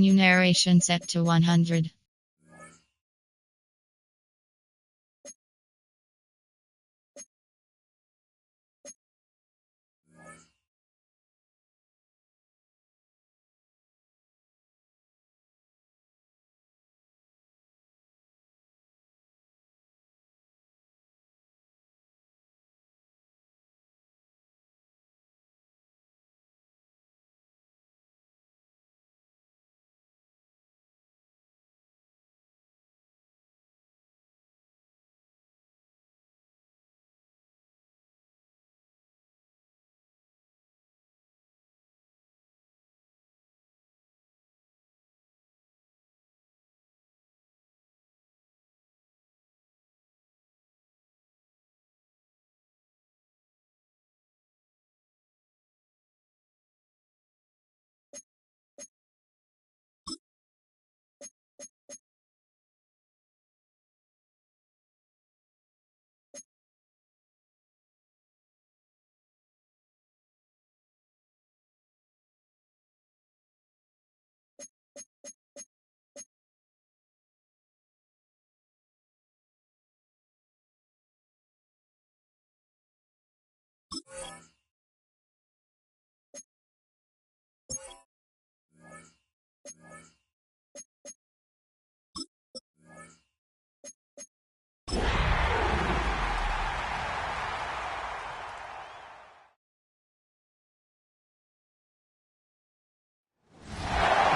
Menu narration set to 100.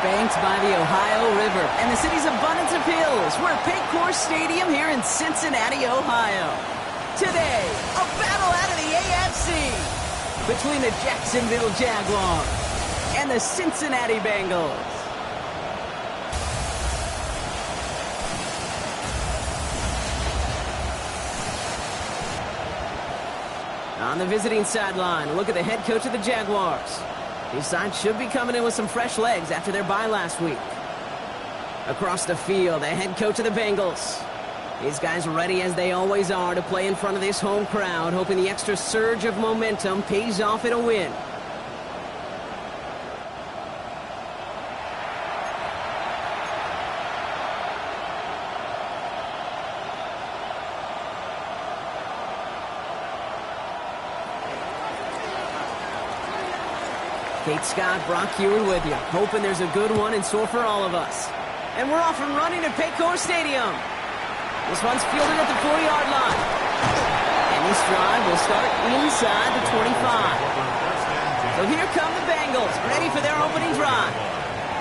Banked by the Ohio River and the city's abundance of hills, we're at Paycor Stadium here in Cincinnati, Ohio. Today, a battle out of the AFC between the Jacksonville Jaguars and the Cincinnati Bengals. On the visiting sideline, look at the head coach of the Jaguars. His side should be coming in with some fresh legs after their bye last week. Across the field, the head coach of the Bengals. These guys ready as they always are to play in front of this home crowd, hoping the extra surge of momentum pays off in a win. Kate Scott, Brock Hewitt with you, hoping there's a good one in store for all of us. And we're off and running at Paycor Stadium. This one's fielded at the 40-yard line. And this drive will start inside the 25. So here come the Bengals, ready for their opening drive.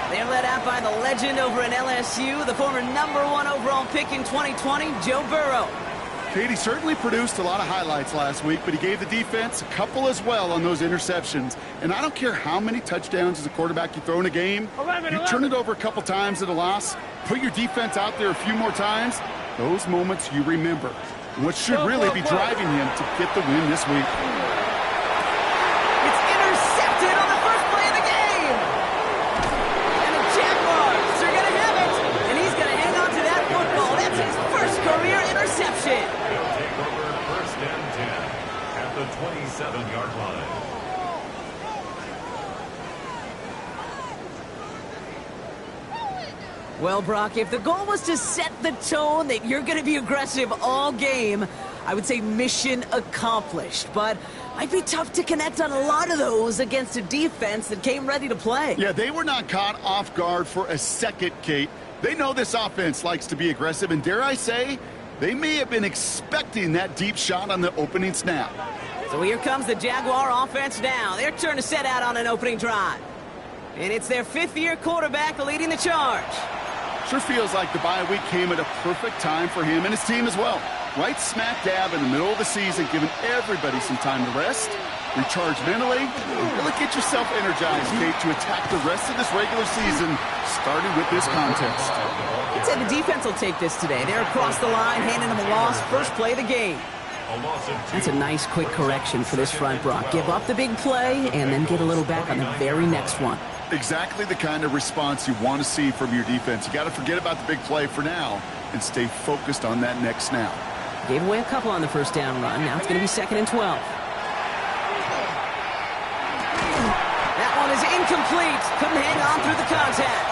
They're led out by the legend over in LSU, the former #1 overall pick in 2020, Joe Burrow. Katie certainly produced a lot of highlights last week, but he gave the defense a couple as well on those interceptions. And I don't care how many touchdowns as a quarterback you throw in a game. You turn it over a couple times at a loss, put your defense out there a few more times, those moments you remember. What should really be driving him to get the win this week. It's intercepted on the first play of the game. And the Jaguars are going to have it. And he's going to hang on to that football. That's his first career interception. He'll take over first and 10 at the 27-yard line. Well, Brock, if the goal was to set the tone that you're going to be aggressive all game, I would say mission accomplished. But might be tough to connect on a lot of those against a defense that came ready to play. Yeah, they were not caught off guard for a second, Kate. They know this offense likes to be aggressive, and dare I say, they may have been expecting that deep shot on the opening snap. So here comes the Jaguar offense now. Their turn to set out on an opening drive. And it's their fifth-year quarterback leading the charge. Sure feels like the bye week came at a perfect time for him and his team as well. Right smack dab in the middle of the season, giving everybody some time to rest, recharge mentally, and really get yourself energized, Kate, to attack the rest of this regular season, starting with this contest. I'd say the defense will take this today. They're across the line, handing them a loss, first play of the game. That's a nice, quick correction for this front, Brock. Give up the big play, and then get a little back on the very next one. Exactly the kind of response you want to see from your defense. You got to forget about the big play for now and stay focused on that next snap. Gave away a couple on the first down run. Now it's going to be 2nd and 12. That one is incomplete. Couldn't hang on through the contact.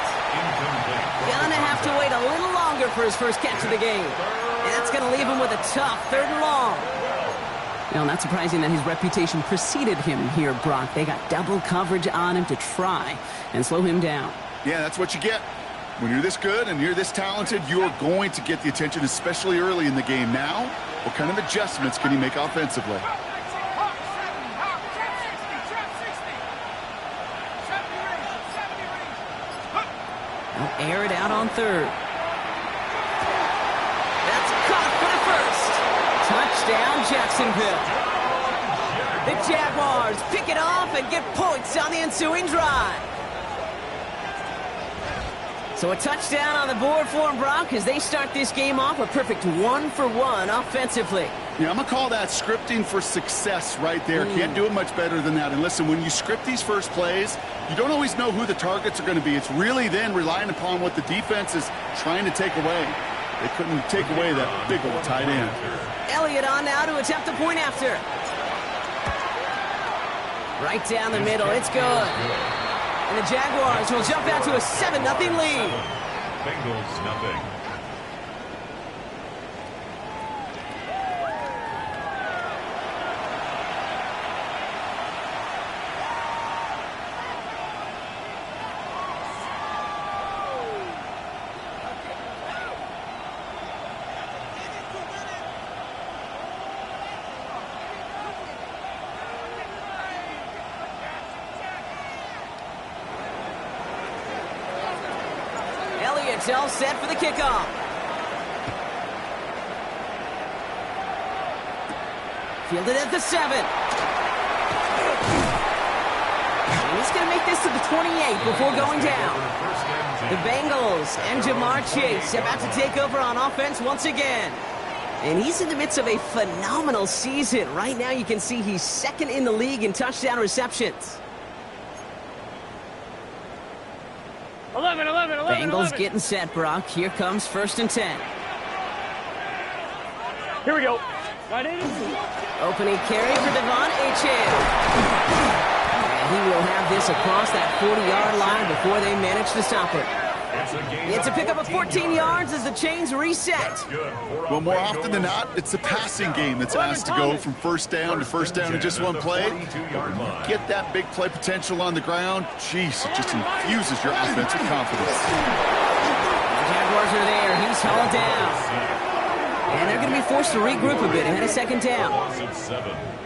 eager for his first catch of the game. And that's going to leave him with a tough 3rd and long. Now, not surprising that his reputation preceded him here, Brock. They got double coverage on him to try and slow him down. Yeah, that's what you get. When you're this good and you're this talented, you're going to get the attention, especially early in the game. Now, what kind of adjustments can he make offensively? They'll air it out on 3rd. That's caught for the first. Touchdown, Jacksonville. The Jaguars pick it off and get points on the ensuing drive. So a touchdown on the board for them, Brock, as they start this game off a perfect 1-for-1 offensively. Yeah, I'm going to call that scripting for success right there. Can't do it much better than that. And listen, when you script these first plays, you don't always know who the targets are going to be. It's really then relying upon what the defense is trying to take away. They couldn't take away that big old tight end. Elliott on now to attempt the point after. Right down the middle. It's good. And the Jaguars will jump out to a 7-0 lead. Bengals nothing. Elliott's all set for the kickoff. Fielded at the 7. And he's going to make this to the 28 before going down. The Bengals and Jamar Chase about to take over on offense once again. And he's in the midst of a phenomenal season. Right now you can see he's 2nd in the league in touchdown receptions. 11. Bengals getting set, Brock. Here comes 1st and 10. Here we go. Opening carry for Devon Achane. And he will have this across that 40-yard line before they manage to stop it. It's a pickup of 14 yards as the chains reset. Well, more often than not, it's the passing game that's asked to go from first down to first down in just one play. Get that big play potential on the ground. Jeez, it just infuses your offense with confidence. The Jaguars are there. He's held down. And they're going to be forced to regroup a bit ahead of 2nd down.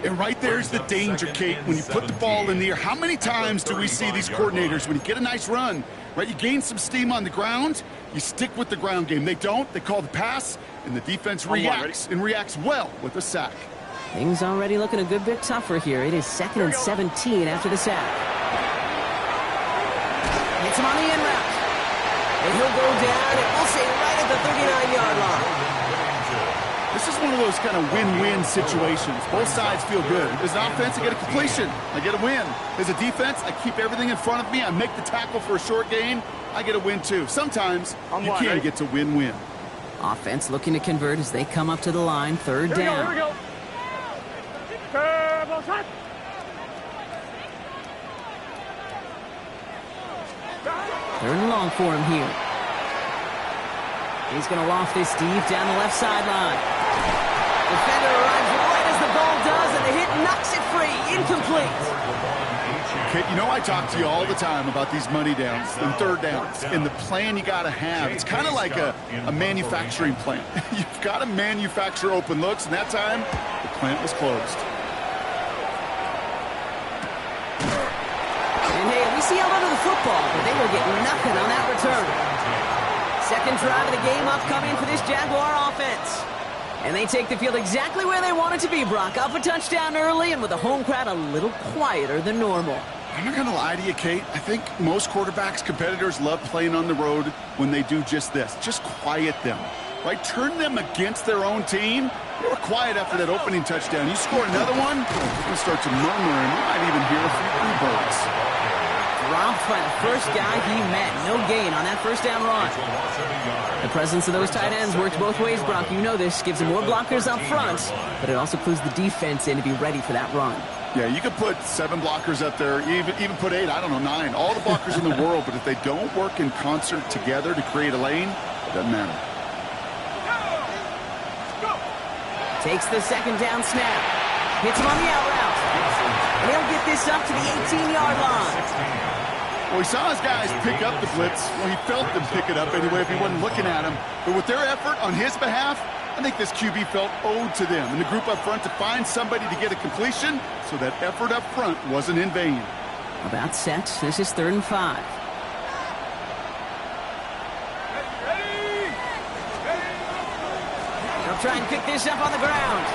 And right there's the danger, Kate. When you put the ball in the air, how many times do we see these coordinators, when you get a nice run, right, you gain some steam on the ground, you stick with the ground game. They don't. They call the pass, and the defense reacts, and reacts well with a sack. Things already looking a good bit tougher here. It is 2nd and 17 after the sack. Hits him on the in route. And he'll go down, and we'll say right at the 39-yard line. This is one of those kind of win-win situations. Both sides feel good. As an offense, I get a completion. I get a win. As a defense, I keep everything in front of me. I make the tackle for a short gain. I get a win, too. Sometimes you can get to win-win. Offense looking to convert as they come up to the line. 3rd down. Here we go. Curve, hot. 3rd and long for him here. He's going to loft this deep down the left sideline. Defender arrives right as the ball does, and the hit knocks it free. Incomplete. Kate, you know I talk to you all the time about these money downs and 3rd downs and the plan you got to have. It's kind of like a manufacturing plant. You've got to manufacture open looks, and that time, the plant was closed. And hey, we see held onto the football, but they will get nothing on that return. 2nd drive of the game upcoming for this Jaguar offense. And they take the field exactly where they want it to be, Brock. Up a touchdown early and with the home crowd a little quieter than normal. I'm not going to lie to you, Kate. I think most quarterbacks, competitors love playing on the road when they do just this. Just quiet them, right? Turn them against their own team. They were quiet after that opening touchdown. You score another one, you're going to start to murmur, and you might even hear a few bluebirds. Dropped by the first guy he met. No gain on that 1st down run. The presence of those tight ends works both ways, Brock. You know this. Gives them more blockers up front, but it also clues the defense in to be ready for that run. Yeah, you could put 7 blockers up there, even put 8, I don't know, 9. All the blockers in the world, but if they don't work in concert together to create a lane, it doesn't matter. Takes the second down snap. Hits him on the out route. And he'll get this up to the 18-yard line. Well, he saw his guys pick up the blitz. Well, he felt them pick it up anyway if he wasn't looking at him. But with their effort on his behalf, I think this QB felt owed to them and the group up front to find somebody to get a completion, so that effort up front wasn't in vain. About set. This is 3rd and 5. They'll try and pick this up on the ground.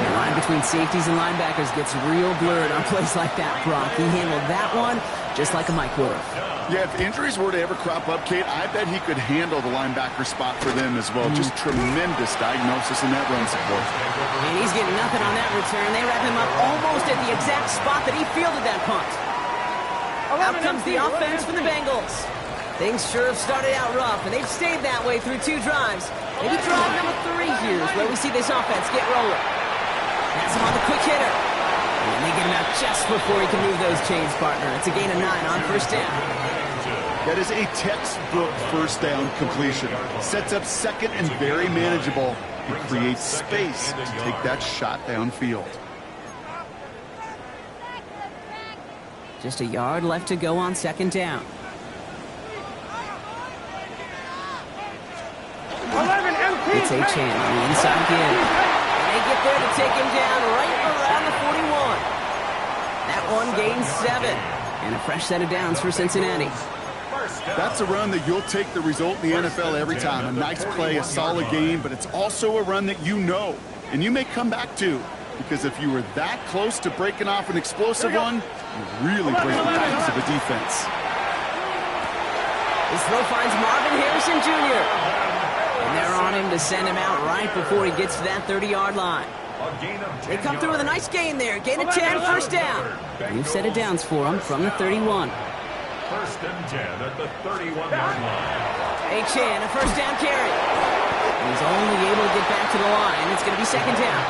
The line between safeties and linebackers gets real blurred on plays like that, Brock. He handled that one just like a Mike would have. Yeah, if injuries were to ever crop up, Kate, I bet he could handle the linebacker spot for them as well. Just tremendous diagnosis in that run support. And he's getting nothing on that return. They wrap him up almost at the exact spot that he fielded that punt. Out comes the offense from the Bengals. Things sure have started out rough, and they've stayed that way through 2 drives. Maybe drive number 3 here is where we see this offense get rolling. That's him on the quick hitter. And they get him out just before he can move those chains, partner. It's a gain of 9 on first down. That is a textbook first down completion. Sets up second and very manageable. It creates space to take that shot downfield. Just a yard left to go on second down. 11 MT. It's Achane on the inside give. And they get there to take him down right around the 41. That one gains 7. And a fresh set of downs for Cincinnati. That's a run that you'll take the result in the NFL every time. A nice play, a solid game, but it's also a run that you know, and you may come back to, because if you were that close to breaking off an explosive one, you really break the backs of a defense. His throw finds Marvin Harrison Jr. And they're on him to send him out right before he gets to that 30-yard line. They come through with a nice gain there. Gain of 10, first down. New set of downs for him from the 31. 1st and 10 at the 31-yard line. Achane, a first down carry. He's only able to get back to the line. It's going to be second down.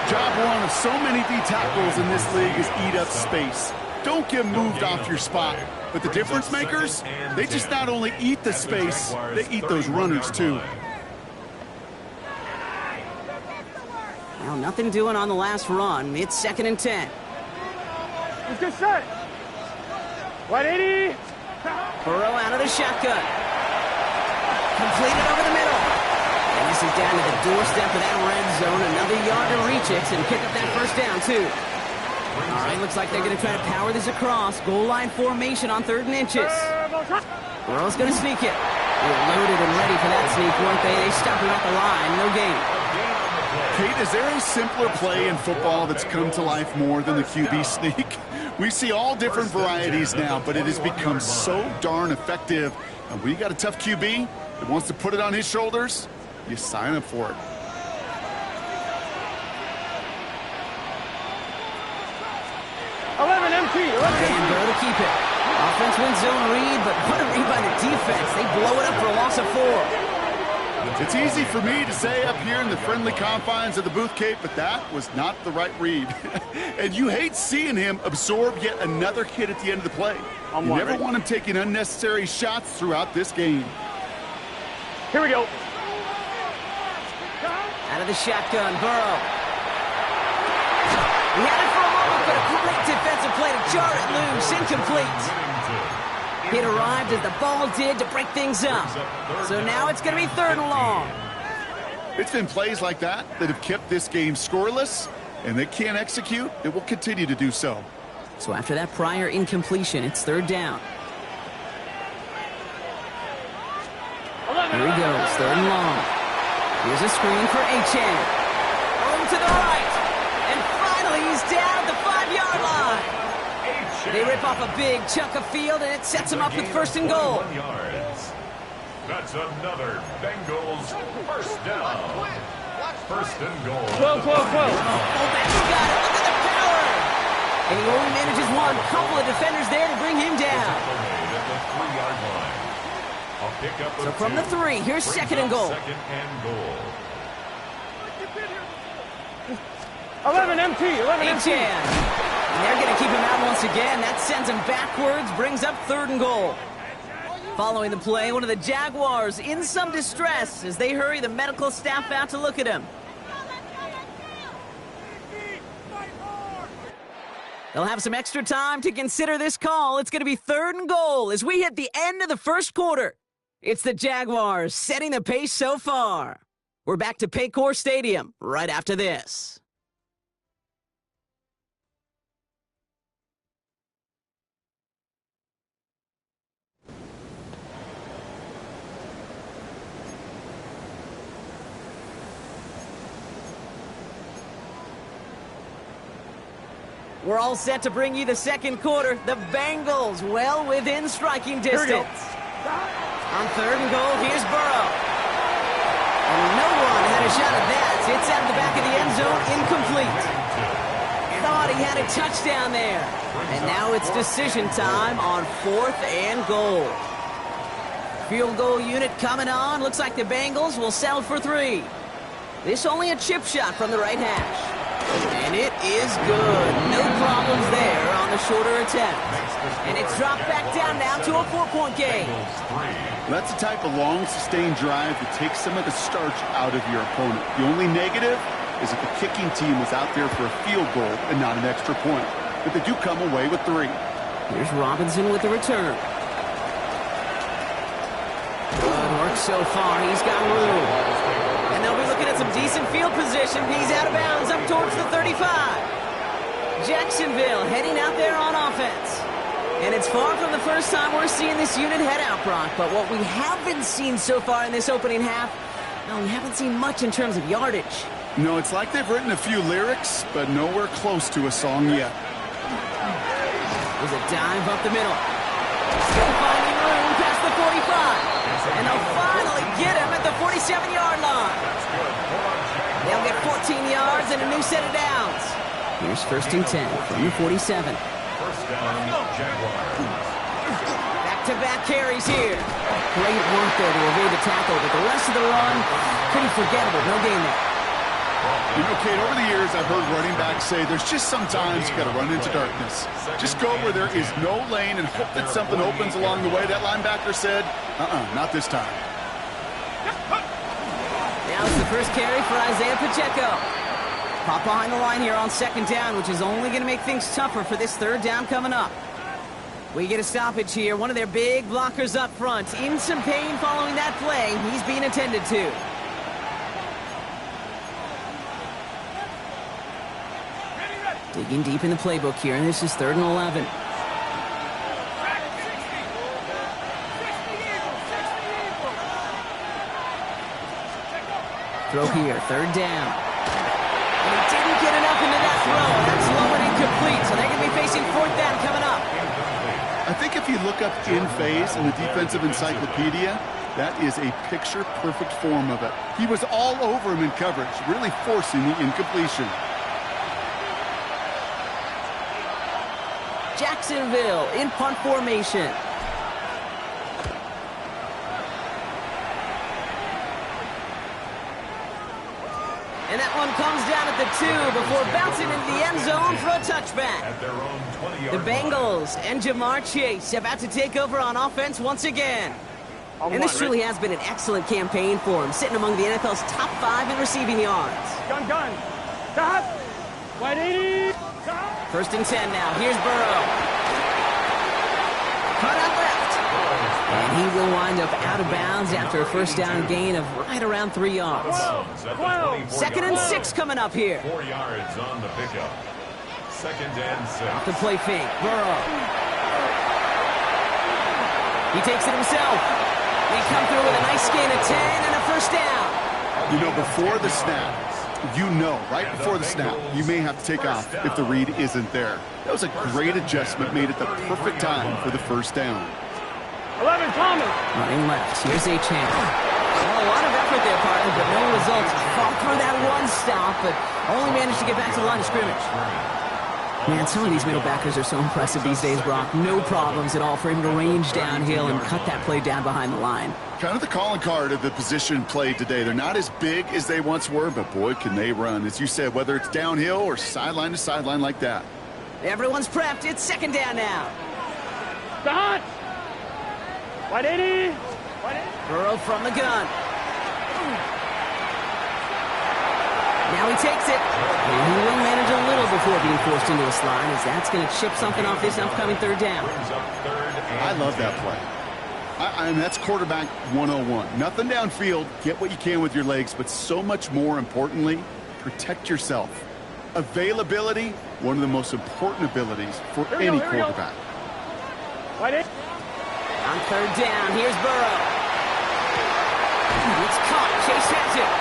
Job one of so many D tackles in this league is eat up space. Don't get moved off your spot. But the difference makers, they just not only eat the space, they eat those runners too. Well, nothing doing on the last run. It's 2nd and 10. Let's get set. 180. Burrow out of the shotgun. Completed over the middle. And this is down to the doorstep of that red zone. Another yard to reach it and pick up that first down, too. All right, looks like they're going to try to power this across. Goal line formation on 3rd and inches. Burrow's going to sneak it. They were loaded and ready for that sneak, weren't they? They stopped him at the line. No gain. Kate, is there a simpler play in football that's come to life more than the QB sneak? We see all different varieties now, but it has become so darn effective. And when you got a tough QB that wants to put it on his shoulders, you sign up for it. And Burrow to keep it. Offense wins zone read, but what a read by the defense. They blow it up for a loss of 4. It's easy for me to say up here in the friendly confines of the booth, Kate, but that was not the right read. And you hate seeing him absorb yet another hit at the end of the play. You never want him taking unnecessary shots throughout this game. Here we go. Out of the shotgun, Burrow. He had it for a moment, but a great defensive play to jar it loose. Incomplete. It arrived as the ball did to break things up. So now it's going to be 3rd and long. It's been plays like that that have kept this game scoreless, and they can't execute. It will continue to do so. So after that prior incompletion, it's 3rd down. Here he goes, 3rd and long. Here's a screen for Achane. Home to the right. And finally, he's down at the 5-yard line. They rip off a big chunk of field, and it sets them up with 1st and goal. That's another Bengals first down. 1st and goal. 12. Fullback's got it. Look at the power. And he only manages one. Couple of defenders there to bring him down. So from the 3, here's 2nd and goal. 2nd and goal. 11 MT. And they're going to keep him out once again. That sends him backwards, brings up 3rd and goal. Following the play, one of the Jaguars in some distress as they hurry the medical staff out to look at him. They'll have some extra time to consider this call. It's going to be 3rd and goal as we hit the end of the first quarter. It's the Jaguars setting the pace so far. We're back to Paycor Stadium right after this. We're all set to bring you the second quarter. The Bengals well within striking distance. On 3rd and goal, here's Burrow. And no one had a shot at that. It's out of the back of the end zone, incomplete. Thought he had a touchdown there. And now it's decision time on 4th and goal. Field goal unit coming on. Looks like the Bengals will settle for 3. This only a chip shot from the right hash. And it is good. No problems there on the shorter attempt. And it's dropped back down now to a 4-point game. That's the type of long, sustained drive that takes some of the starch out of your opponent. The only negative is that the kicking team was out there for a field goal and not an extra point. But they do come away with 3. Here's Robinson with the return. Good work so far. He's got room. And they'll be looking at some decent field position. He's out of bounds up towards the 35. Jacksonville heading out there on offense. And it's far from the first time we're seeing this unit head out, Brock. But what we haven't seen so far in this opening half, we haven't seen much in terms of yardage. No, it's like they've written a few lyrics, but nowhere close to a song yet. There's a dive up the middle. Still finding room past the 45. And they'll finally get him at the 47-yard line. They'll get 14 yards and a new set of downs. Here's 1st and 10 from the 47. First down, Jaguars. Back-to-back carries here. Great work there to evade the tackle, but the rest of the run, pretty forgettable. No gain there. You know, Kate, over the years, I've heard running backs say there's just sometimes you got to run into darkness. Just go where there is no lane and hope that something opens along the way. That linebacker said, not this time. Now it's the first carry for Isaiah Pacheco. Pop behind the line here on 2nd down, which is only going to make things tougher for this 3rd down coming up. We get a stoppage here. One of their big blockers up front. In some pain following that play. He's being attended to. Digging deep in the playbook here, and this is 3rd and 11. Throw here, 3rd down. And he didn't get enough into that throw. That's low and incomplete, so they're going to be facing 4th down coming up. I think if you look up in phase in the defensive encyclopedia, that is a picture-perfect form of it. He was all over him in coverage, really forcing the incompletion. Jacksonville in punt formation. And that one comes down at the 2 before bouncing into the end zone for a touchback. At their own 20-yard The Bengals and Jamar Chase about to take over on offense once again. And this truly has been an excellent campaign for him, sitting among the NFL's top 5 in receiving yards. Gun. Stop. 180. 1st and 10 now. Here's Burrow. Cut out left. And he will wind up out of bounds after a 1st down gain of right around 3 yards. 2nd and 6 coming up here. 4 yards on the pickup. 2nd and 6. The play fake. Burrow. He takes it himself. They come through with a nice gain of 10 and a 1st down. You know, before the snap, right before the snap, you may have to take off if the read isn't there. That was a great adjustment made at the perfect time for the 1st down. 11, Thomas. Running left. Here's A. Chan. Well, a lot of effort there, partner, but no results. Fought through that one stop, but only managed to get back to the line of scrimmage. Man, some of these middle backers are so impressive these days, Brock. No problems at all for him to range downhill and cut that play down behind the line. Kind of the calling card of the position played today. They're not as big as they once were, but boy, can they run. As you said, whether it's downhill or sideline to sideline like that. Everyone's prepped. It's 2nd down now. The hunt. Wide 80. Burrow from the gun. Now he takes it. And he will manage a little before being forced into a slide, as that's going to chip something off this upcoming third down. I love that play. I mean, that's quarterback 101. Nothing downfield. Get what you can with your legs, but so much more importantly, protect yourself. Availability, one of the most important abilities for any quarterback. Wide 8. On third down, here's Burrow. It's caught. Chase has it.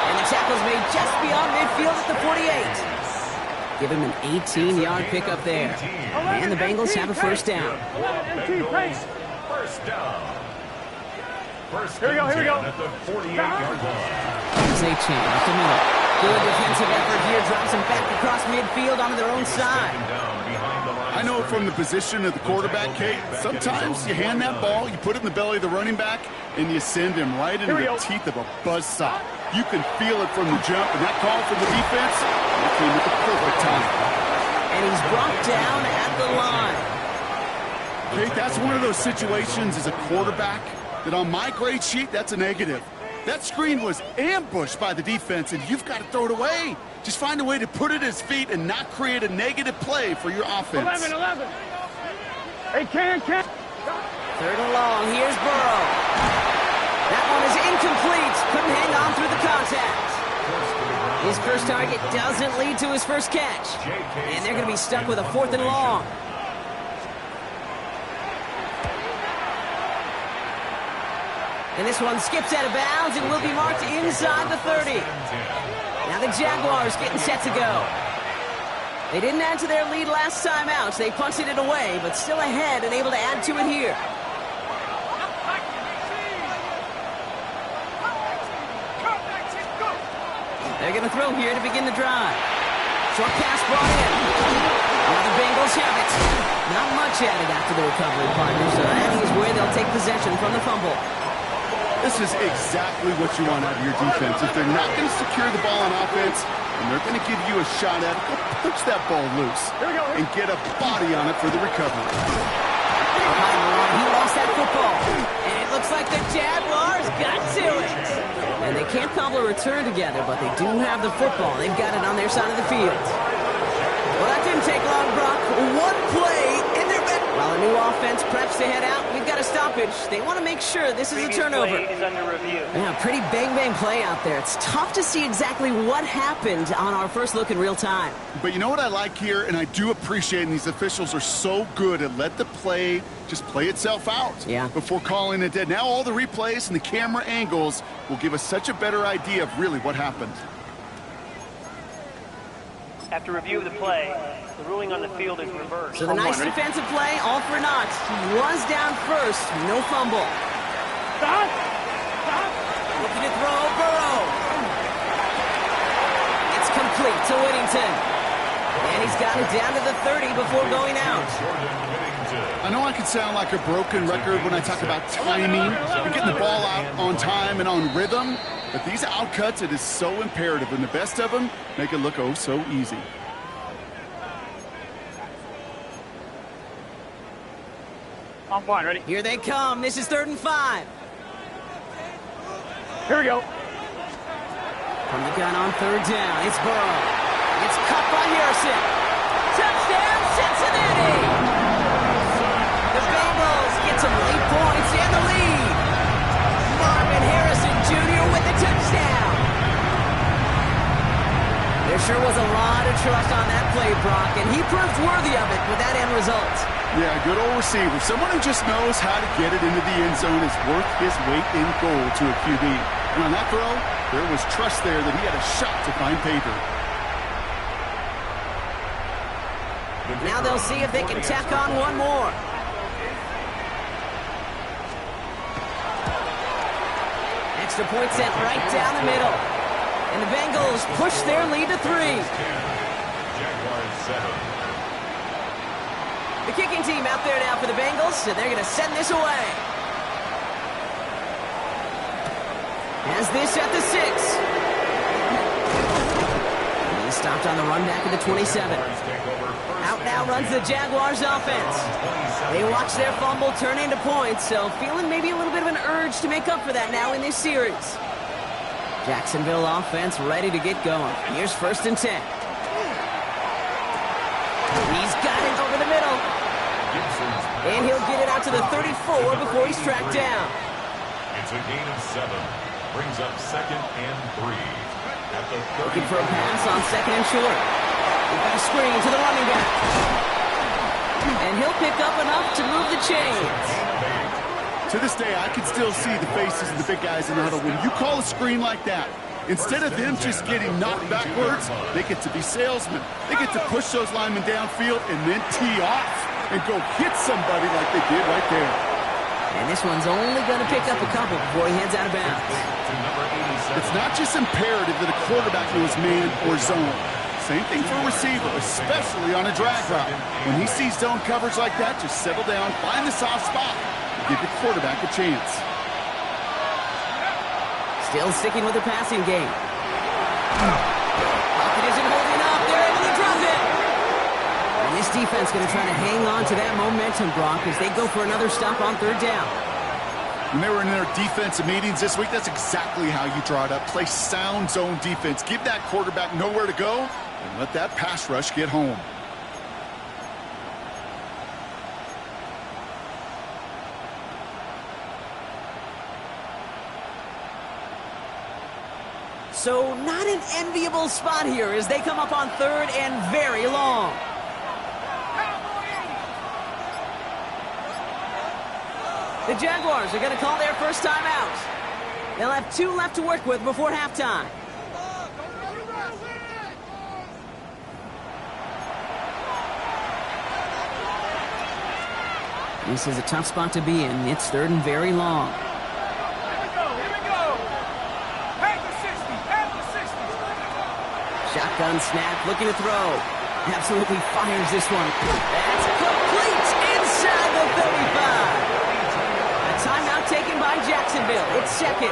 And the tackle's made just beyond midfield at the 48. Give him an 18-yard pickup there. And the Bengals have a first down. First down. Here we go. At the 48-yard line. Here's a chance up the middle. Good defensive effort here. Drops them back across midfield onto their own side. I know from the position of the quarterback, Kate, sometimes you hand that ball, you put it in the belly of the running back, and you send him right into the teeth of a buzzsaw. You can feel it from the jump, and that call from the defense, that came at the perfect time. And he's brought down at the line. Kate, that's one of those situations as a quarterback that on my grade sheet, that's a negative. That screen was ambushed by the defense, and you've got to throw it away. Just find a way to put it at his feet and not create a negative play for your offense. 11. Hey, can. Third and long. Here's Burrow. That one is incomplete. Couldn't hang on through the contact. His first target doesn't lead to his first catch. And they're going to be stuck with a fourth and long. And this one skips out of bounds and will be marked inside the 30. Now the Jaguars getting set to go. They didn't add to their lead last time out. They punted it away, but still ahead and able to add to it here. They're going to throw here to begin the drive. Short pass brought in. Now the Bengals have it. Not much added after the recovery, partner, so that is where they'll take possession from the fumble. This is exactly what you want out of your defense. If they're not going to secure the ball on offense, and they're going to give you a shot at it, go push that ball loose and get a body on it for the recovery. He lost that football, and it looks like the Jaguars got to it. And they can't cobble a return together, but they do have the football. They've got it on their side of the field. Well, that didn't take long, Brock. One play in their back. While a new offense preps to head out, we've got a stoppage. They want to make sure this is a turnover. Play is under review. Yeah, pretty bang play out there. It's tough to see exactly what happened on our first look in real time. But you know what I like here, and I do appreciate, and these officials are so good at let the play just play itself out before calling it dead. Now all the replays and the camera angles will give us such a better idea of really what happened. After review of the play, the ruling on the field is reversed. So the nice defensive play, all for naught. He was down first, no fumble. Stop! Looking to throw, Burrow. It's complete to Whittington. And he's got it down to the 30 before going out. I know I can sound like a broken record when I talk about timing and getting the ball out on time and on rhythm, but these outcuts, it is so imperative, and the best of them make it look oh so easy. I'm fine, ready? Here they come. This is 3rd and 5. Here we go. From the gun on 3rd down, it's Burrow. It's cut by Harrison. Touchdown, Cincinnati! The Bengals get some late points and the lead. Marvin Harrison Jr. with the touchdown. There sure was a lot of trust on that play, Brock, and he proved worthy of it with that end result. Yeah, good old receiver. Someone who just knows how to get it into the end zone is worth his weight in gold to a QB. And on that throw, there was trust there that he had a shot to find pay dirt. Now they'll see if they can tack on one more. Extra point sent right down the middle. And the Bengals push their lead to 3. Jaguars 7. The kicking team out there now for the Bengals, and they're going to send this away. Has this at the 6. He's stopped on the run back at the 27. Out now runs the Jaguars offense. They watch their fumble turn into points, so feeling maybe a little bit of an urge to make up for that now in this series. Jacksonville offense ready to get going. Here's 1st and 10. He's got it over the middle. And he'll get it out to the 34 before he's tracked down. It's a gain of 7. Brings up 2nd and 3. At the 30. Looking for a pass on 2nd and short. We've got a screen to the running back. And he'll pick up enough to move the chains. To this day, I can still see the faces of the big guys in the huddle. When you call a screen like that, instead of them just getting knocked backwards, they get to be salesmen. They get to push those linemen downfield and then tee off and go hit somebody like they did right there. And this one's only going to pick up a couple before he heads out of bounds. It's not just imperative that a quarterback knows man or zone. Same thing for a receiver, especially on a drag route. When he sees zone coverage like that, just settle down, find the soft spot, and give your quarterback a chance. Still sticking with the passing game. Pocket isn't holding up. They're able to drop it. And this defense going to try to hang on to that momentum, Brock, as they go for another stop on 3rd down. When they were in their defensive meetings this week, that's exactly how you draw it up. Play sound zone defense. Give that quarterback nowhere to go, and let that pass rush get home. So not an enviable spot here as they come up on 3rd and very long. The Jaguars are going to call their first time out. They'll have 2 left to work with before halftime. This is a tough spot to be in. It's 3rd and very long. Shotgun snap, looking to throw. Absolutely fires this one. That's complete inside the 35. A timeout taken by Jacksonville. It's 2nd.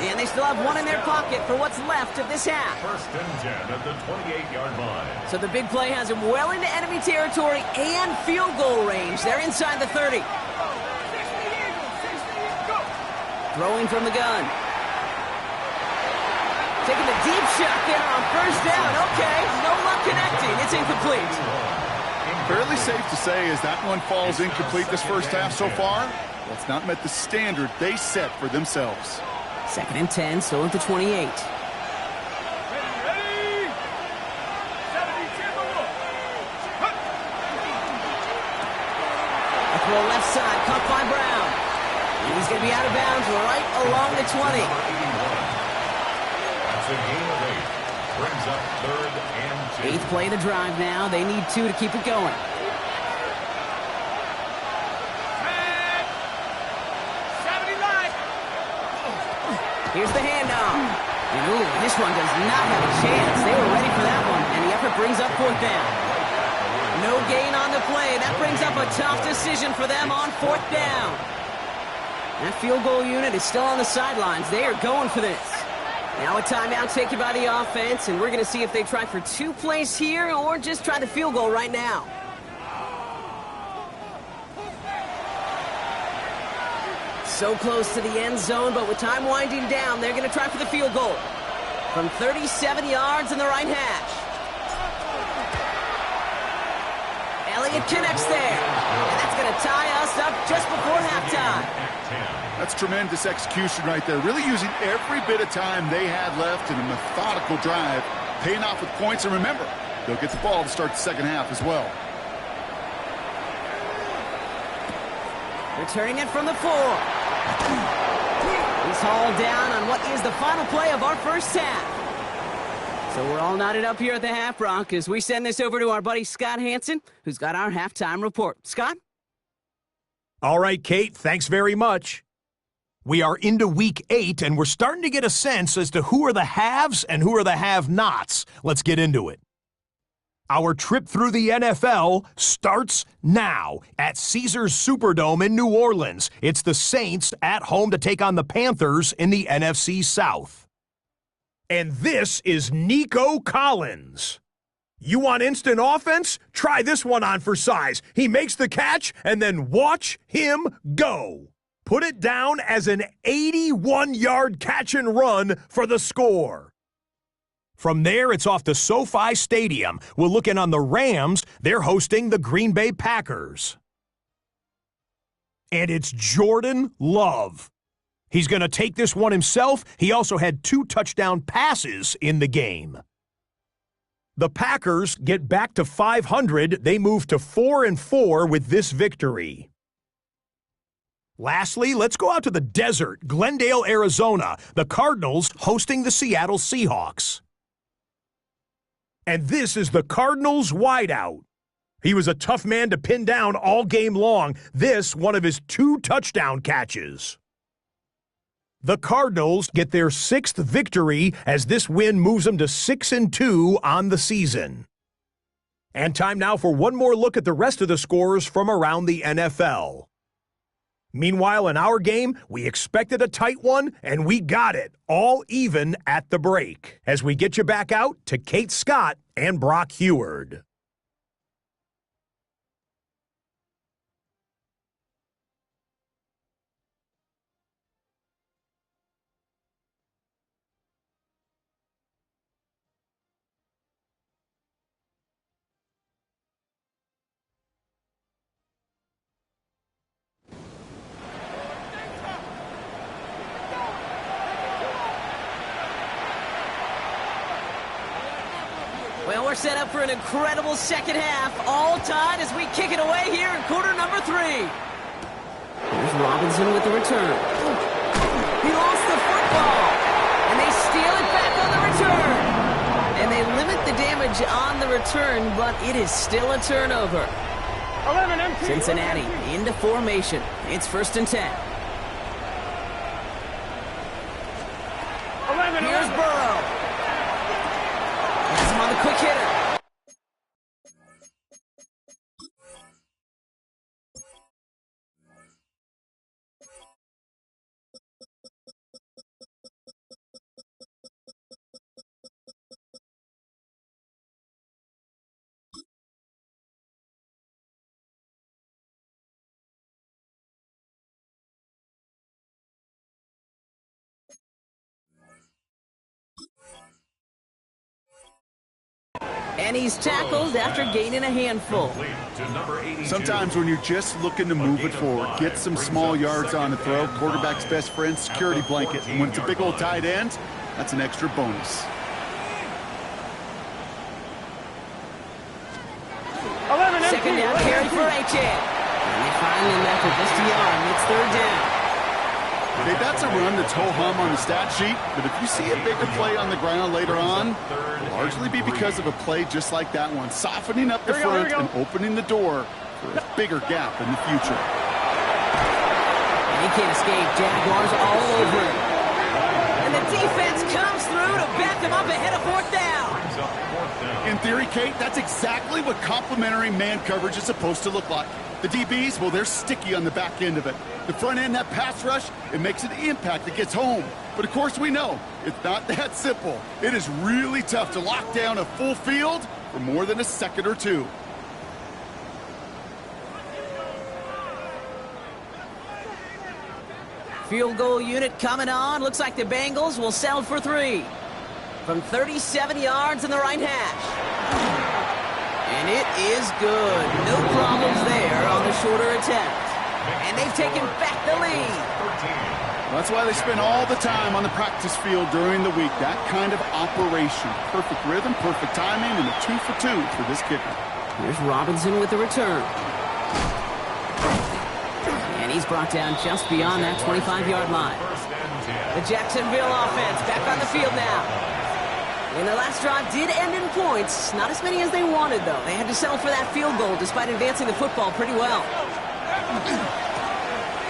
And they still have 1 in their pocket for what's left of this half. 1st and 10 at the 28-yard line. So the big play has him well into enemy territory and field goal range. They're inside the 30. Throwing from the gun. Taking a deep shot there on 1st down. Okay, no luck connecting. It's incomplete. Fairly safe to say as that one falls incomplete this first half so far, that's not met the standard they set for themselves. 2nd and 10, still at the 28. A throw left side, caught by Brown. And he's going to be out of bounds right along the 20. That's a gain of 8. Brings up 3rd and 2. 8th play of the drive now. They need 2 to keep it going. Here's the handoff. And ooh, this one does not have a chance. They were ready for that one. And the effort brings up 4th down. No gain on the play. That brings up a tough decision for them on 4th down. That field goal unit is still on the sidelines. They are going for this. Now a timeout taken by the offense, and we're going to see if they try for 2 plays here or just try the field goal right now. So close to the end zone, but with time winding down, they're going to try for the field goal. From 37 yards in the right hash. Elliott connects there. And that's going to tie us up just before halftime. That's tremendous execution right there. Really using every bit of time they had left in a methodical drive. Paying off with points. And remember, they'll get the ball to start the second half as well. Returning it from the 4. He's hauled down on what is the final play of our first half. So we're all knotted up here at the half, Brock, as we send this over to our buddy Scott Hanson, who's got our halftime report. Scott? All right, Kate, thanks very much. We are into week 8, and we're starting to get a sense as to who are the haves and who are the have-nots. Let's get into it. Our trip through the NFL starts now at Caesars Superdome in New Orleans. It's the Saints at home to take on the Panthers in the NFC South. And this is Nico Collins. You want instant offense? Try this one on for size. He makes the catch, and then watch him go. Put it down as an 81-yard catch and run for the score. From there, it's off to SoFi Stadium. We'll look in on the Rams. They're hosting the Green Bay Packers. And it's Jordan Love. He's going to take this one himself. He also had 2 touchdown passes in the game. The Packers get back to 500. They move to 4-4 with this victory. Lastly, let's go out to the desert, Glendale, Arizona. The Cardinals hosting the Seattle Seahawks. And this is the Cardinals wideout. He was a tough man to pin down all game long. This, one of his 2 touchdown catches. The Cardinals get their 6th victory as this win moves them to 6-2 on the season. And time now for one more look at the rest of the scores from around the NFL. Meanwhile, in our game, we expected a tight one, and we got it, all even at the break. As we get you back out to Kate Scott and Brock Heward. Well, we're set up for an incredible second half, all tied as we kick it away here in quarter number 3. Here's Robinson with the return. He lost the football, and they steal it back on the return. And they limit the damage on the return, but it is still a turnover. 11 empty. Cincinnati into formation. It's 1st and 10. 11. Here's Burrow. Has him on the quick hitter. And he's tackled after gaining a handful. Sometimes when you're just looking to move it forward, get some small yards on the throw, quarterback's best friend, security blanket. And when it's a big old tight end, that's an extra bonus. 11 empty. Second down carry for Achane. And they finally left it just a yard. It's 3rd down. Okay, that's a run that's ho-hum on the stat sheet, but if you see a bigger play on the ground later on, it'll largely be because of a play just like that one, softening up the front and opening the door for a bigger gap in the future. And he can't escape. Jaguars all over him. And the defense comes through to back him up ahead of 4th down. In theory, Kate, that's exactly what complementary man coverage is supposed to look like. The DBs, well, they're sticky on the back end of it. The front end, that pass rush, it makes an impact that gets home. But of course we know, it's not that simple. It is really tough to lock down a full field for more than a second or two. Field goal unit coming on. Looks like the Bengals will settle for 3. From 37 yards in the right hash. And it is good. No problems there on the shorter attempt. And they've taken back the lead. That's why they spend all the time on the practice field during the week. That kind of operation. Perfect rhythm, perfect timing, and a 2 for 2 for this kicker. Here's Robinson with the return. And he's brought down just beyond that 25-yard line. The Jacksonville offense back on the field now. And the last drive did end in points. Not as many as they wanted, though. They had to settle for that field goal despite advancing the football pretty well.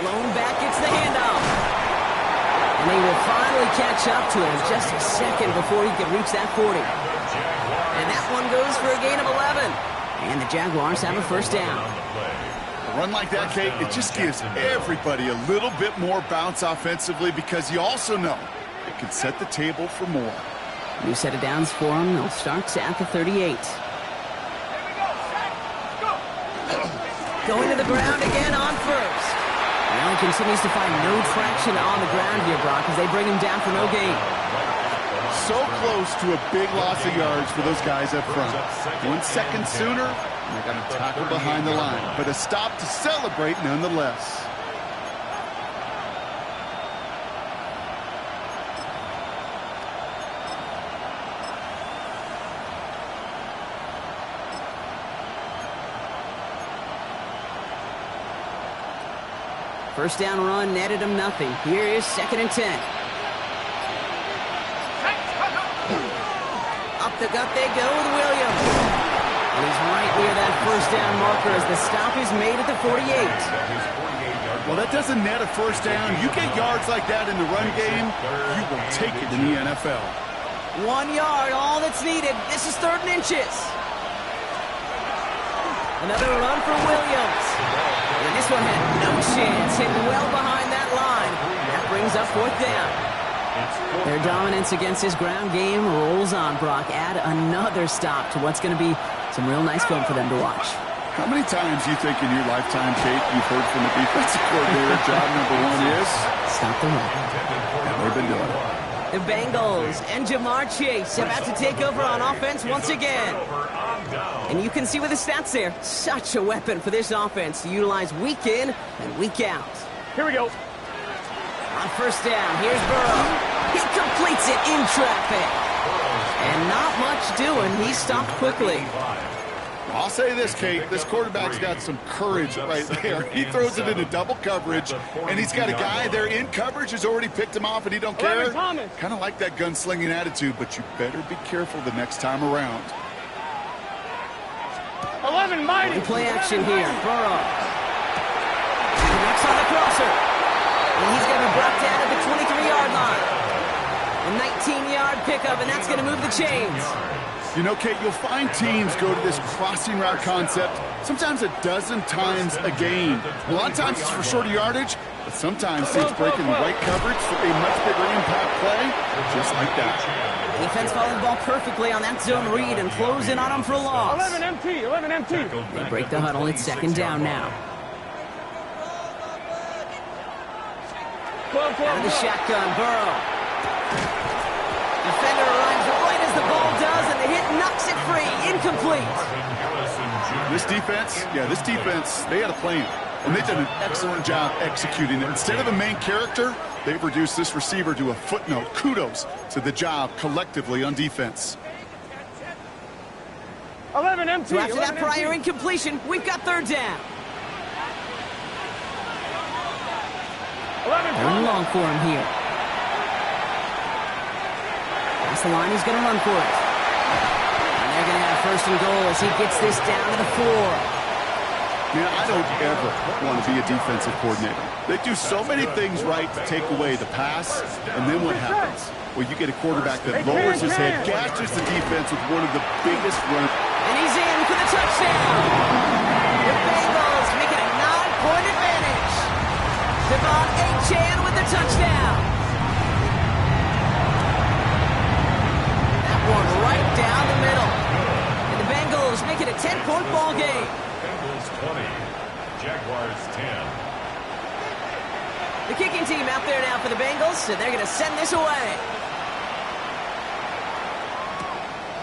Lone back gets the handoff. And they will finally catch up to him just a second before he can reach that 40. And that one goes for a gain of 11. And the Jaguars have a 1st down. A run like that, Kate, it just gives everybody a little bit more bounce offensively because you also know it can set the table for more. New set of downs for them. They'll start at the 38. Going to the ground again on first. Now he continues to find no traction on the ground here, Brock, as they bring him down for no gain. So close to a big loss of yards for those guys up front. 1 second sooner, and they got him tackled behind the line. But a stop to celebrate nonetheless. First down run netted him nothing. Here is 2nd and 10. Up the gut they go with Williams. And he's right near that first down marker as the stop is made at the 48. Well, that doesn't net a first down. You get yards like that in the run game, you will take it in the NFL. 1 yard, all that's needed. This is 3rd and inches. Another run for Williams. And this one had no chance, hit well behind that line. That brings up 4th down. Their dominance against his ground game rolls on, Brock. Add another stop to what's going to be some real nice film for them to watch. How many times do you think in your lifetime, Kate, you've heard from the defensive coordinator, job number 1 is? Stop the run. And they've been doing it. The Bengals and Jamar Chase about to take over on offense once again. And you can see with the stats there, such a weapon for this offense to utilize week in and week out. Here we go. On first down, here's Burrow. He completes it in traffic. And not much doing. He stopped quickly. I'll say this, Kate. This quarterback's got some courage right there. He throws it into double coverage, and he's got a guy there in coverage who's already picked him off, and he don't care. Kind of like that gunslinging attitude, but you better be careful the next time around. 11 mighty. Play action here. Burrow. Next on the crosser. And he's going to be brought down at the 23-yard line. A 19-yard pickup, and that's going to move the chains. You know, Kate, you'll find teams go to this crossing route concept sometimes a dozen times a game. A lot of times it's for shorter yardage, but sometimes teams breaking the right coverage for a much bigger impact play, just like that. Defense following the ball perfectly on that zone read and close in on him for a loss. 11 MT, 11 MT. They break the huddle. It's 2nd down now. Out of the shotgun, Burrow. Defender arrives right as the ball does, and the hit knocks it free. Incomplete. This defense, they had a plan, and they've done an excellent job executing it. Instead of the main character, they've reduced this receiver to a footnote. Kudos to the job collectively on defense. 11 MT. So after that prior incompletion, we've got 3rd down. 11 Third and long for him here. That's the line. He's going to run for it. And they're going to have 1st and goal as he gets this down to the 4. Man, I don't ever want to be a defensive coordinator. They do so many things right to take away the pass, and then what happens? Well, you get a quarterback that lowers his head, gashes the defense with one of the biggest runs. And he's in for the touchdown. The Bengals make it a 9-point advantage. Devon Achane with the touchdown. That one right down the middle. And the Bengals make it a 10-point ball game. Bengals 20, Jaguars 10. The kicking team out there now for the Bengals, and they're going to send this away.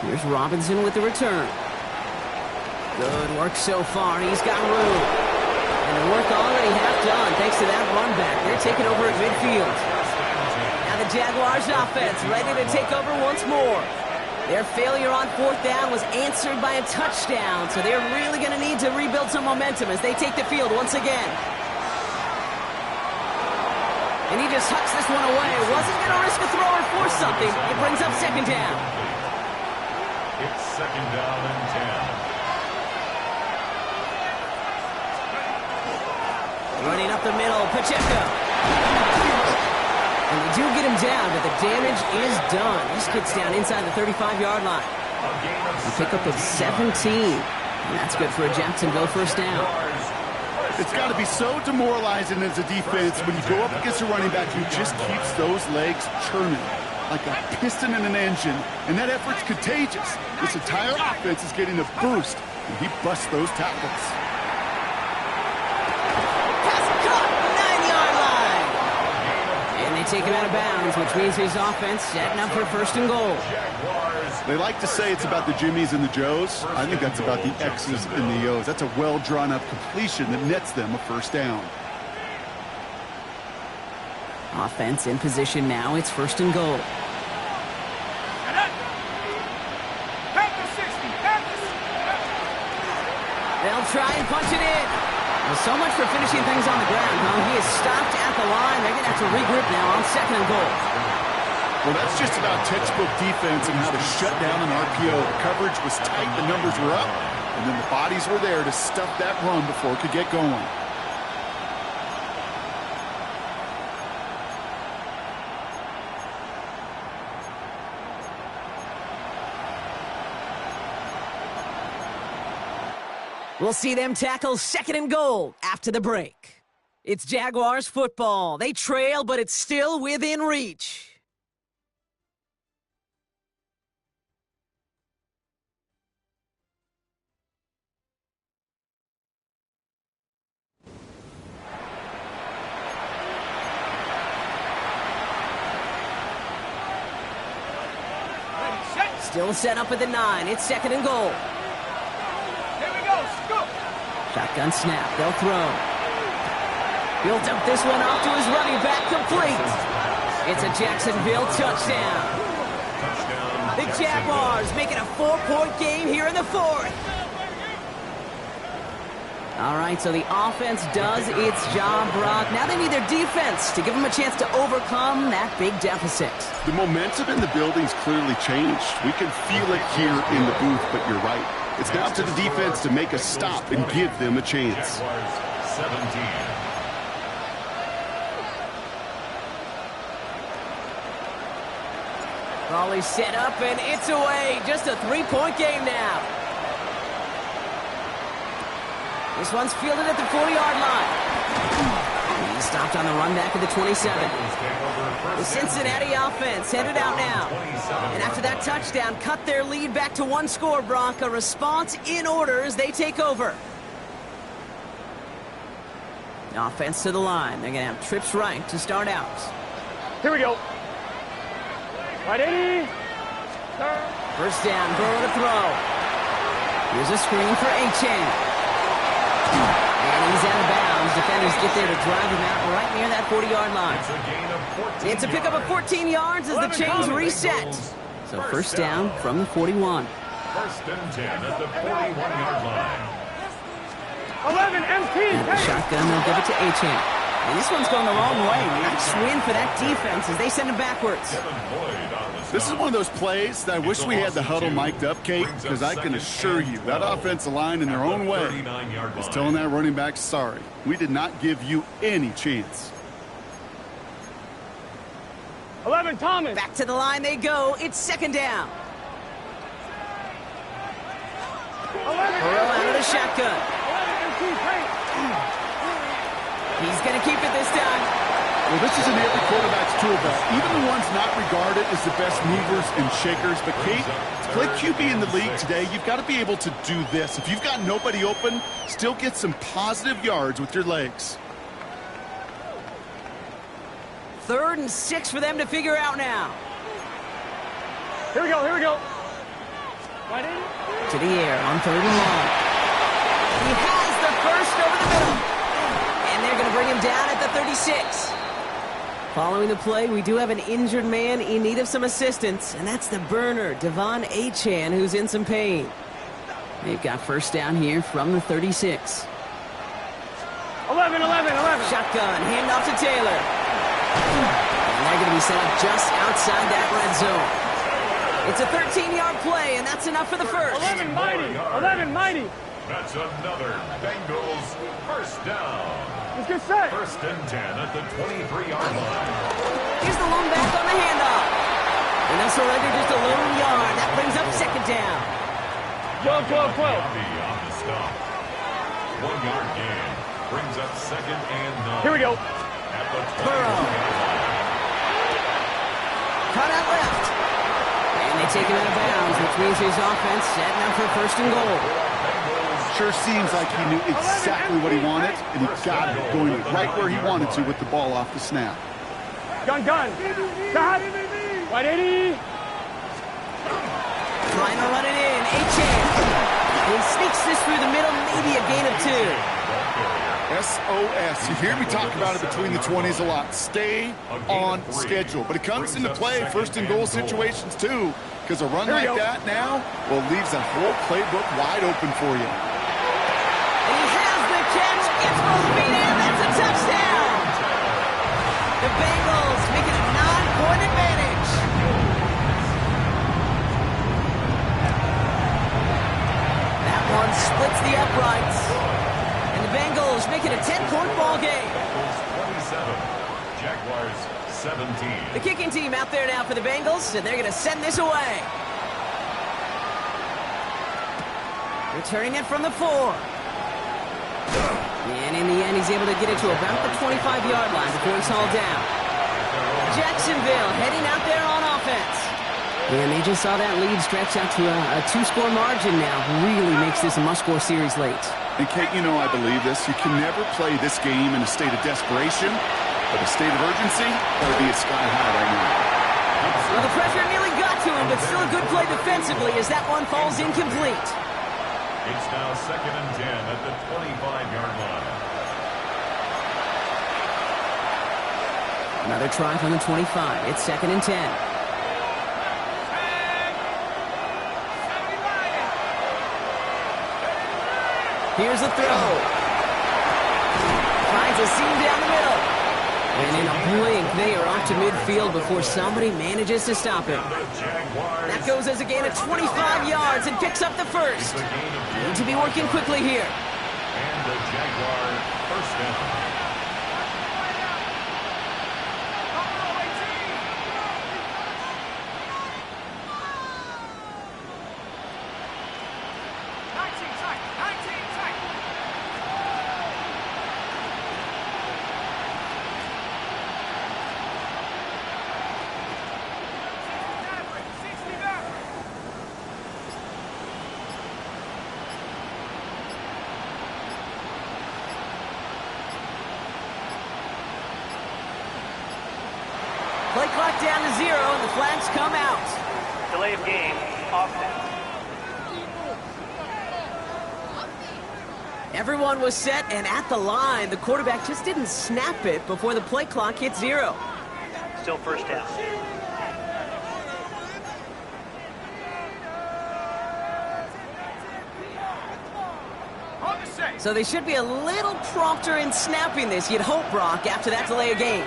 Here's Robinson with the return. Good work so far. He's got room. And the work already half done thanks to that run back. They're taking over at midfield. Now the Jaguars offense ready to take over once more. Their failure on 4th down was answered by a touchdown, so they're really going to need to rebuild some momentum as they take the field once again. And he just hucks this one away. Wasn't going to risk a throw or force something. It brings up 2nd down. It's 2nd down and 10. Running up the middle, Pacheco. And they do get him down, but the damage is done. This gets down inside the 35-yard line. A pickup of 17. And that's good for a Jacksonville 1st down. It's got to be so demoralizing as a defense when you go up against a running back who just keeps those legs churning like a piston in an engine, and that effort's contagious. This entire offense is getting a boost, and he busts those tackles. take him out of bounds, which means his offense setting up for first and goal. They like to say it's about the Jimmies and the Joes. I think that's about the X's and the O's. That's a well-drawn-up completion that nets them a first down. Offense in position now. It's first and goal. They'll try and punch it in. Well, so much for finishing things on the ground, huh? He is stopped at the line. They're going to have to regroup now on second and goal. Well, that's just about textbook defense and how to shut down an RPO. The coverage was tight, the numbers were up, and then the bodies were there to stuff that run before it could get going. We'll see them tackle second and goal after the break. It's Jaguars football. They trail, but it's still within reach. Still set up at the 9. It's second and goal. Shotgun snap. They'll throw. He'll dump this one off to his running back, complete. It's a Jacksonville touchdown. The Jaguars making a 4-point game here in the fourth. All right, so the offense does its job, Brock. Now they need their defense to give them a chance to overcome that big deficit. The momentum in the building's clearly changed. We can feel it here in the booth, but you're right. It's now up to the defense to make a stop and give them a chance. 17. Raleigh set up, and it's away. Just a 3-point game now. This one's fielded at the 40-yard line. He's stopped on the run back of the 27. The Cincinnati offense headed out now. And after that touchdown, cut their lead back to 1 score, Brock. A response in order as they take over. The offense to the line. They're going to have trips right to start out. Here we go. Right 80. First down, Burrow to throw. Here's a screen for Achane. And he's out of bounds. Defenders get there to drive him out right near that 40-yard line. It's a pickup of 14 yards as the chains reset. So first down from the 41. First and 10 at the 41-yard line. 11 MT. And the shotgun, they'll give it to Achane. And this one's going the wrong way. Nice win for that defense as they send him backwards. This is one of those plays that I wish we had the huddle mic'd up, Kate, because I can assure you that offensive line in their own way is telling that running back, sorry, we did not give you any chance. 11 Thomas. Back to the line they go. It's second down. Burrow out of the shotgun. 11 MT. He's going to keep it this time. Well, this is in every quarterback's tool belt. Even the ones not regarded as the best movers and shakers. But, Kate, to play QB in the league today, you've got to be able to do this. If you've got nobody open, still get some positive yards with your legs. 3rd and 6 for them to figure out now. Here we go. Here we go. Right in. To the air on 3rd and long. He has the first over the middle. And they're going to bring him down at the 36. Following the play, we do have an injured man in need of some assistance, and that's the burner, Devon Achane, who's in some pain. They've got first down here from the 36. 11. Shotgun, handoff to Taylor. And they're going to be set up just outside that red zone. It's a 13-yard play, and that's enough for the first. 11 mighty. That's another Bengals first down. Let's get set. First and 10 at the 23-yard line. Here's the lone back on the handoff. And they'll surrender just a lone yard. That brings up second down. 12. On the stop. 1-yard gain brings up second and 9. Here we go. At the 23-yard Burrow. line. Cut out left. And they take him out of bounds, which means his offense setting up for first and goal. Sure seems like he knew exactly what he wanted, and he got it going right where he wanted to with the ball off the snap. Gun. Stop. Wide 80. Trying to run it in. A-Chain. He sneaks this through the middle, maybe a gain of 2. SOS. You hear me talk about it between the 20s a lot. Stay on schedule. But it comes into play first and goal situations too, because a run like that now, well, leaves that whole playbook wide open for you. And he has the catch, gets both feet in, that's a touchdown! The Bengals make it a 9-point advantage. That one splits the uprights. And the Bengals make it a 10-point ball game. 27, Jaguars 17. The kicking team out there now for the Bengals, and they're going to send this away. Returning it from the 4. And in the end, he's able to get it to about the 25-yard line before he's hauled down. Jacksonville heading out there on offense. And they just saw that lead stretch out to a 2-score margin now. Really makes this a must-score series late. And Kate, you know I believe this. You can never play this game in a state of desperation, but a state of urgency ought to be at sky high right now. Well, the pressure nearly got to him, but still a good play defensively as that one falls incomplete. It's now 2nd and 10 at the 25-yard line. Another try from the 25. It's 2nd and 10. Here's the throw. Finds a seam down the middle. And in a blink, they are off to midfield before somebody manages to stop him. That goes as a gain of 25 yards and picks up the first. Need to be working quickly here. And the Jaguar first down. Play clock down to 0, and the flags come out. Delay of game, offense. Everyone was set and at the line. The quarterback just didn't snap it before the play clock hit 0. Still first down. So they should be a little prompter in snapping this, you'd hope, Brock, after that delay of game.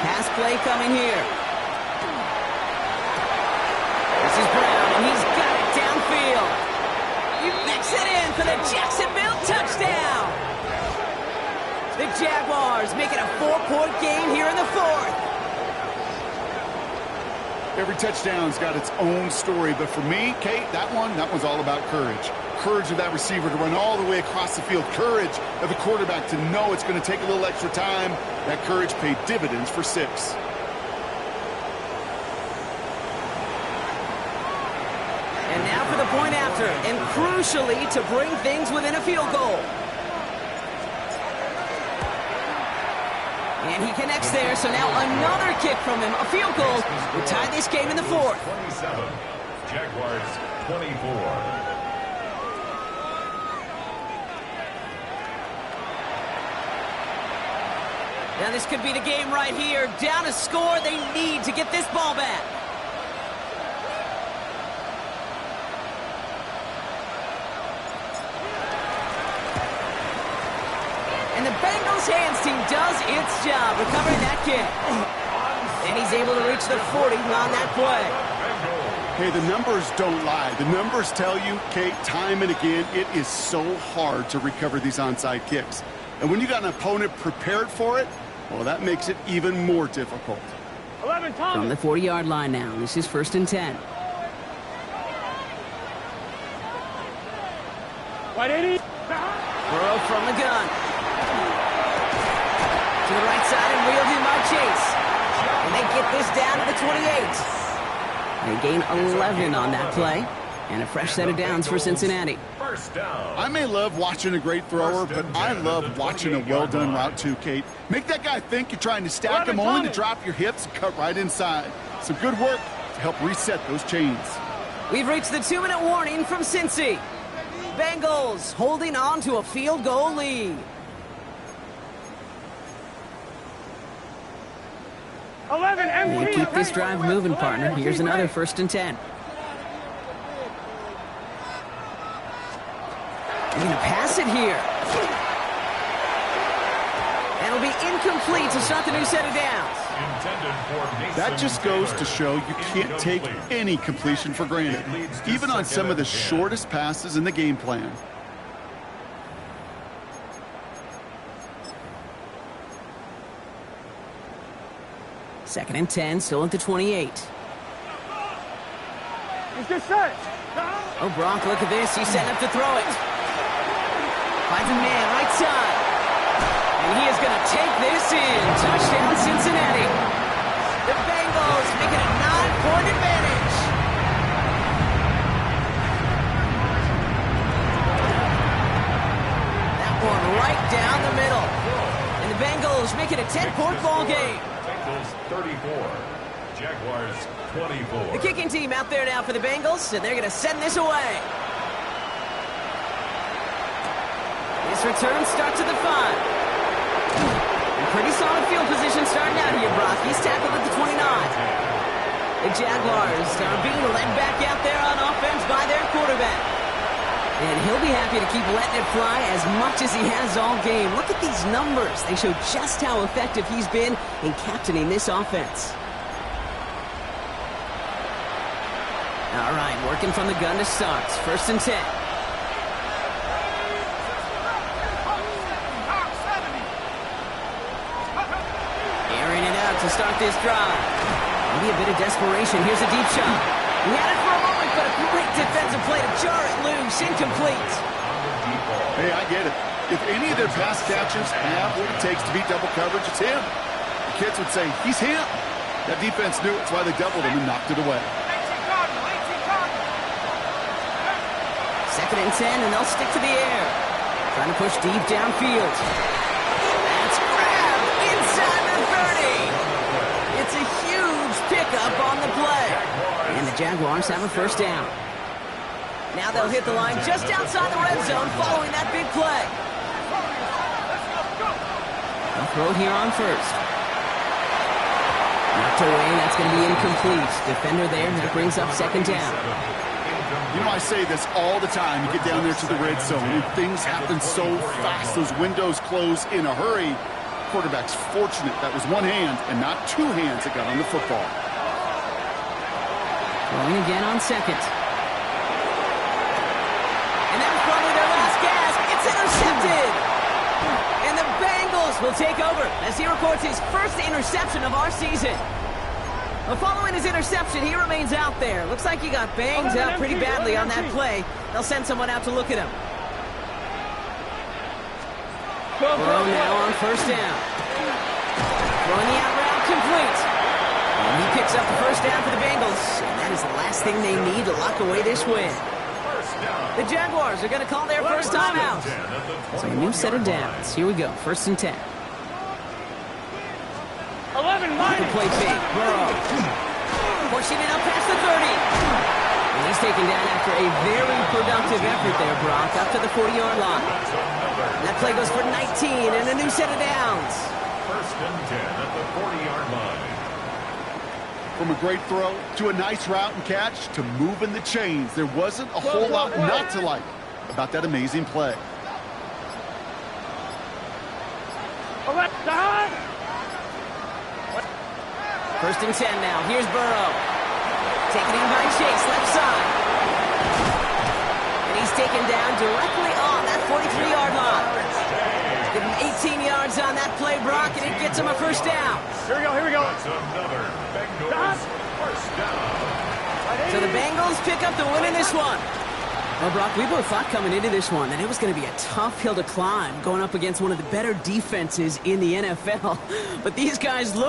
Pass play coming here. This is Brown, and he's got it downfield. He mix it in for the Jacksonville touchdown. The Jaguars make it a 4-point game here in the 4th. Every touchdown's got its own story, but for me, Kate, that one's all about courage. Courage of that receiver to run all the way across the field. Courage of the quarterback to know it's going to take a little extra time. That courage paid dividends for 6. And now for the point after, and crucially to bring things within a field goal. And he connects there, so now another kick from him, a field goal, will tie this game in the 4th. 27, Jaguars 24. Now this could be the game right here. Down a score, they need to get this ball back. And the Bengals hands team does its job recovering that kick. And he's able to reach the 40 on that play. Hey, the numbers don't lie. The numbers tell you, Kate, time and again, it is so hard to recover these onside kicks. And when you got an opponent prepared for it, well, that makes it even more difficult. 11, Tom. From the 40-yard line now, this is 1st and 10. Wide 80. Burrow from the gun. To the right side and wheeled in by Chase. And they get this down to the 28. They gain 11 on that play. And a fresh set of downs for Cincinnati. First down. I may love watching a great thrower, but I love watching a well-done route too, Kate. Make that guy think you're trying to stack him, only to drop your hips and cut right inside. Some good work to help reset those chains. We've reached the 2-minute warning from Cincy. Bengals holding on to a field goal lead. 11 You MP. keep this drive moving, partner. Here's another 1st and 10. You're going to pass it here. And it'll be incomplete to start the new set of downs. That just goes to show you can't take any completion for granted, even on some of the shortest passes in the game plan. Second and 10, still at the 28. He's good set. Oh, Brock, look at this. He's setting up to throw it. Finds a man, right side. And he is going to take this in. Touchdown, Cincinnati. The Bengals make it a 9-point advantage. That one right down the middle. And the Bengals make it a 10-point ball game. Bengals 34. Jaguars 24. The kicking team out there now for the Bengals, and they're going to send this away. This return starts at the 5. Pretty solid field position starting out here, Brock. He's tackled at the 29. The Jaguars are being led back out there on offense by their quarterback. And he'll be happy to keep letting it fly as much as he has all game. Look at these numbers. They show just how effective he's been in captaining this offense. All right, working from the gun to start. 1st and 10. To start this drive. Maybe a bit of desperation. Here's a deep shot. He had it for a moment, but a great defensive play to jar it loose. Incomplete. Hey, I get it. If any of their pass catchers have what it takes to beat double coverage, it's him. The kids would say, he's him. That defense knew it. That's why they doubled him and knocked it away. 2nd and 10, and they'll stick to the air. Trying to push deep downfield. That's grabbed inside the 30. It's a huge pickup on the play. And the Jaguars have a 1st down. Now they'll hit the line just outside the red zone following that big play. They'll throw here on 1st. Knocked away, that's going to be incomplete. Defender there, that brings up 2nd down. You know, I say this all the time. You get down there to the red zone, and things happen so fast. Those windows close in a hurry. Quarterback's fortunate that was one hand and not 2 hands that got on the football. Throwing again on 2nd. And that was probably their last gasp. It's intercepted. And the Bengals will take over as he records his 1st interception of our season. But following his interception, he remains out there. Looks like he got banged up pretty badly on that play. They'll send someone out to look at him. Burrow now on 1st down. Throwing the out route complete. And he picks up the 1st down for the Bengals. And that is the last thing they need to lock away this win. The Jaguars are going to call their 1st timeout. So a new set of downs. Here we go. 1st and 10. 11 minus. The play fake. Burrow. Pushing it up past the 30. And he's taken down after a very productive effort there, Brock. Up to the 40-yard line. And that play goes for 19 and a new set of downs. 1st and 10 at the 40-yard line. From a great throw to a nice route and catch to moving the chains, there wasn't a whole lot not to like about that amazing play. Down. 1st and 10 now. Here's Burrow. Taken in by Chase, left side. And he's taken down directly on that 43-yard line. Give him 18 yards on that play, Brock, and it gets him a 1st down. Here we go, here we go. That's another Bengals 1st down. So the Bengals pick up the win in this one. Well, Brock, we both thought coming into this one that it was going to be a tough hill to climb going up against one of the better defenses in the NFL. But these guys look